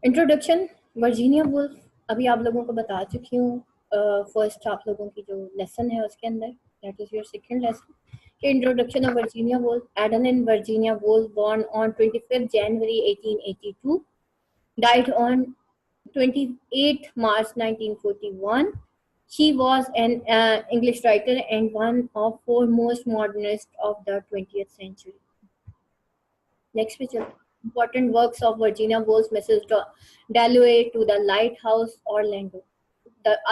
Introduction, Virginia Woolf अभी आप लोगों को बता चुकी हूँ। फर्स्ट आप लोगों की जो लेसन है उसके अंदर, that is your second lesson, introduction of Virginia Woolf. Adeline Virginia Woolf born on 25th January 1882, died on 28th March 1941. She was an English writer and one of foremost modernists of the 20th century. Next picture. Important works of Virginia Woolf, Mrs. Dalloway, To the Lighthouse, Orlando.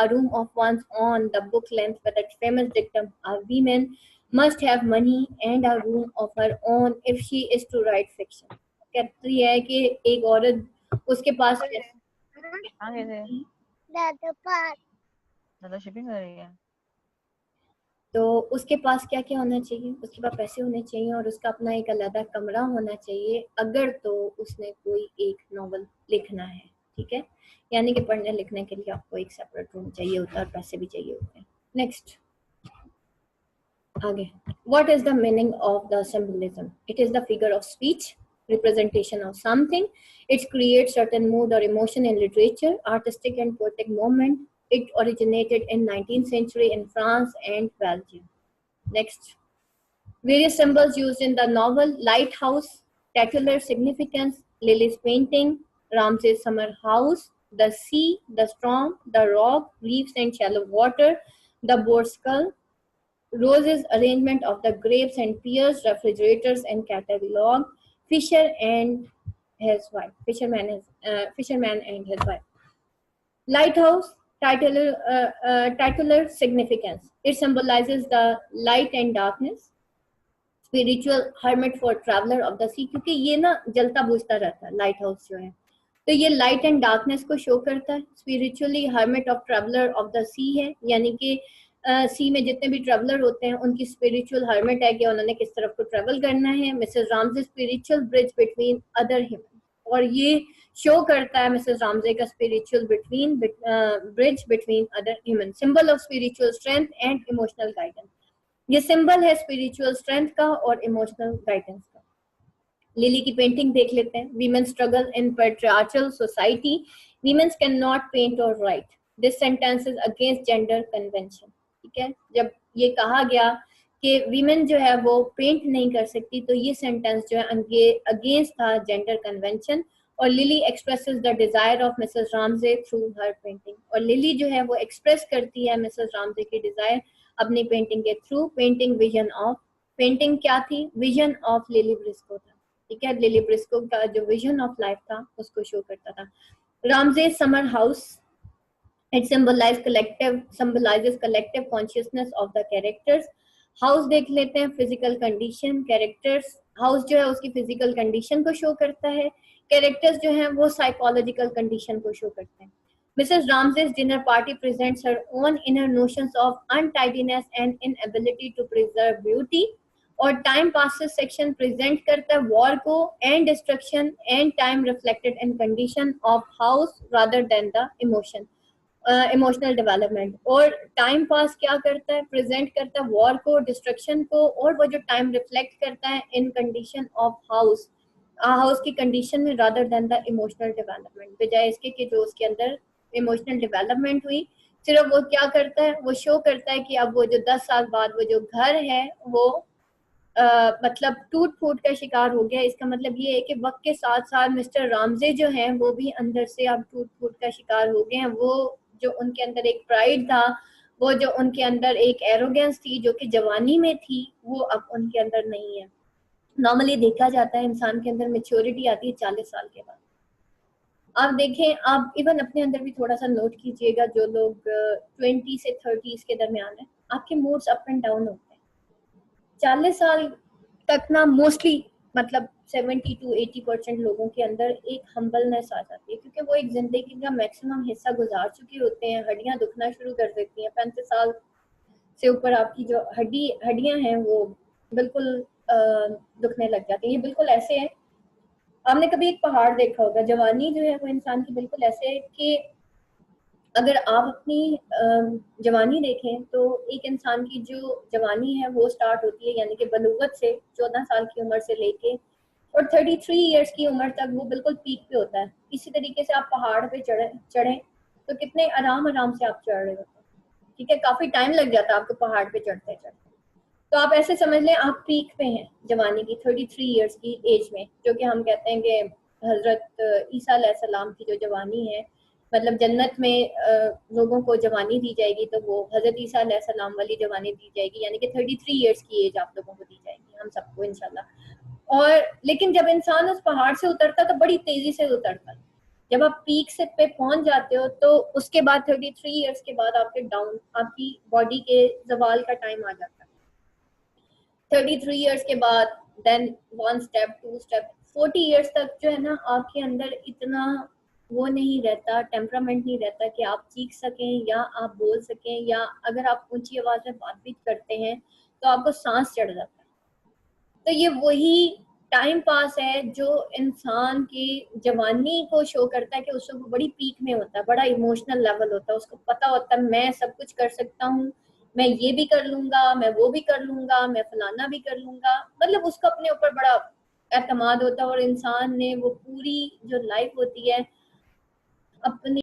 A Room of One's Own, the book length with its famous dictum, a woman must have money and a room of her own if she is to write fiction. कहती है कि एक औरत उसके पास दादा shipping कर रही है तो उसके पास क्या क्या होना चाहिए, उसके पास पैसे होने चाहिए और उसका अपना एक अलग कमरा होना चाहिए अगर तो उसने कोई एक नॉवल लिखना है, ठीक है। यानी कि पढ़ने लिखने के लिए आपको एक सेपरेट रूम चाहिए होता है और पैसे भी चाहिए होते हैं। नेक्स्ट आगे, what is the meaning of the symbolism? It is the figure of speech, representation of something. It creates certain mood or emotion in literature, artistic and poetic moment. It originated in 19th century in France and Belgium. Next, various symbols used in the novel: lighthouse, titular significance; Lily's painting; Ramsay's summer house; the sea, the storm; the rock, reefs and shallow water; the boar skull; Rose's arrangement of the grapes and pears; refrigerators and catalog; fisherman and his wife. Lighthouse, titular significance. It symbolizes the light and darkness. Spiritual hermit for traveller of the sea, क्योंकि ये ना जलता बुझता रहता है light house जो है, तो ये लाइट एंड डार्कनेस को शो करता है। Spiritually hermit of traveller of the sea है, यानी कि सी में जितने भी ट्रैवलर होते हैं उनकी स्पिरिचुअल हर्मिट है कि उन्होंने किस तरफ को ट्रैवल करना है। Mrs Ramsay spiritual bridge between other human, और ये शो करता है मिसेस रामजे का spiritual bridge between other human, symbol of spiritual strength and emotional guidance. ये सिंबल है स्पिरिचुअल स्ट्रेंथ का और इमोशनल गाइडेंस का। लिली की पेंटिंग देख लेते हैं। Women struggle in patriarchal society, women's can not paint और write, this sentence is against gender convention. ठीक है, जब ये कहा गया कि वीमेन जो है वो पेंट नहीं कर सकती, तो ये सेंटेंस जो है अगेंस्ट था जेंडर कन्वेंशन। और lily expresses the desire of Mrs Ramsay through her painting, और लिली जो है वो एक्सप्रेस करती है मिसेस रामजे की डिजायर अपनी पेंटिंग के through. Painting vision of, painting क्या थी? विजन ऑफ लिली ब्रिस्को था, ठीक है। लिली ब्रिस्को का जो विजन ऑफ लाइफ था उसको शो करता था। Ramsay summer house, it symbolizes collective consciousness of the characters. House देख लेते हैं, फिजिकल कंडीशन, कैरेक्टर्स, हाउस जो है उसकी फिजिकल कंडीशन को शो करता है, कैरेक्टर्स जो हैं वो साइकोलॉजिकल कंडीशन को शो करते हैं। Mrs. Ramsay's dinner party presents her own inner notions of untidiness and inability to preserve beauty, और टाइम पासेस सेक्शन प्रेजेंट करता है वॉर को and destruction and time reflected in condition of house rather than the emotion, emotional development. और time pass क्या करता है? Present करता है वॉर को, डिस्ट्रक्शन को, और वो जो टाइम रिफ्लेक्ट करता है इन कंडीशन ऑफ हाउस, हाउस की कंडीशन में, rather than the emotional development, बजाय इसके कि जो उसके अंदर इमोशनल डेवलपमेंट हुई। सिर्फ वो क्या करता है? वो शो करता है कि अब वो जो 10 साल बाद वो जो घर है वो मतलब टूट फूट का शिकार हो गया। इसका मतलब ये है कि वक्त के साथ साथ मिस्टर रामजे जो हैं वो भी अंदर से अब टूट फूट का शिकार हो गए हैं। वो जो उनके अंदर एक प्राइड था, वो जो उनके अंदर एक एरोगेंस थी जो कि जवानी में थी, वो अब उनके अंदर नहीं है। नॉर्मली देखा जाता है इंसान के अंदर मेच्योरिटी आती है 40 साल के बाद। आप देखें, आप इवन अपने अंदर भी थोड़ा सा नोट कीजिएगा, जो लोग 20 से 30 के दरमियान है, आपके मूड्स अप एंड डाउन होते हैं। 40 साल तक ना मोस्टली मतलब 70 to 80% लोगों के अंदर एक हम्बलनेस आ जाती है, क्योंकि वो एक जिंदगी का मैक्सिमम हिस्सा गुजार चुके होते हैं। हड्डियां दुखना शुरू कर देती हैं 35 साल से ऊपर, आपकी जो हड्डियां हैं वो बिल्कुल दुखने लग जाती हैं। ये बिल्कुल ऐसे है, आपने कभी एक पहाड़ देखा होगा, जवानी जो है वो इंसान की बिल्कुल ऐसे है कि अगर आप अपनी जवानी देखें तो एक इंसान की जो जवानी है वो स्टार्ट होती है यानी कि बलूगत से 14 साल की उम्र से लेके और 33 इयर्स की उम्र तक वो बिल्कुल पीक पे होता है। इसी तरीके से आप पहाड़ पे चढ़े तो कितने आराम आराम से आप चढ़ रहे होते हैं, ठीक है, काफी टाइम लग जाता है आपको पहाड़ पे चढ़ते चढ़ते। तो आप ऐसे समझ लें आप पीक पे हैं जवानी की 33 इयर्स की एज में, जो कि हम कहते हैं कि हजरत ईसा अलैहिस्सलाम की जो जवानी है, मतलब जन्नत में लोगों को जवानी दी जाएगी तो वो हजरत ईसा अलैहिस्सलाम वाली जवानी दी जाएगी, यानी कि 33 इयर्स की एज आप लोगों को दी जाएगी, हम सबको इंशाल्लाह। और लेकिन जब इंसान उस पहाड़ से उतरता तो बड़ी तेजी से उतरता। जब आप पीक से पे पहुंच जाते हो तो उसके बाद 33 इयर्स के बाद आपके डाउन, आपकी बॉडी के जवाल का टाइम आ जाता है। 33 इयर्स के बाद देन 1 स्टेप 2 स्टेप 40 इयर्स तक जो है ना, आपके अंदर इतना वो नहीं रहता, टेम्परामेंट नहीं रहता कि आप सीख सकें या आप बोल सकें, या अगर आप ऊंची आवाज में बात भी करते हैं तो आपको सांस चढ़ जाता है। तो ये वही टाइम पास है जो इंसान की जवानी को शो करता है कि उस वक्त बड़ी पीक में होता है, बड़ा इमोशनल लेवल होता है, उसको पता होता है मैं सब कुछ कर सकता हूँ, मैं ये भी कर लूंगा, मैं वो भी कर लूंगा, मैं फलाना भी कर लूंगा, मतलब उसको अपने ऊपर बड़ा एतमाद होता है। और इंसान ने वो पूरी जो लाइफ होती है अपनी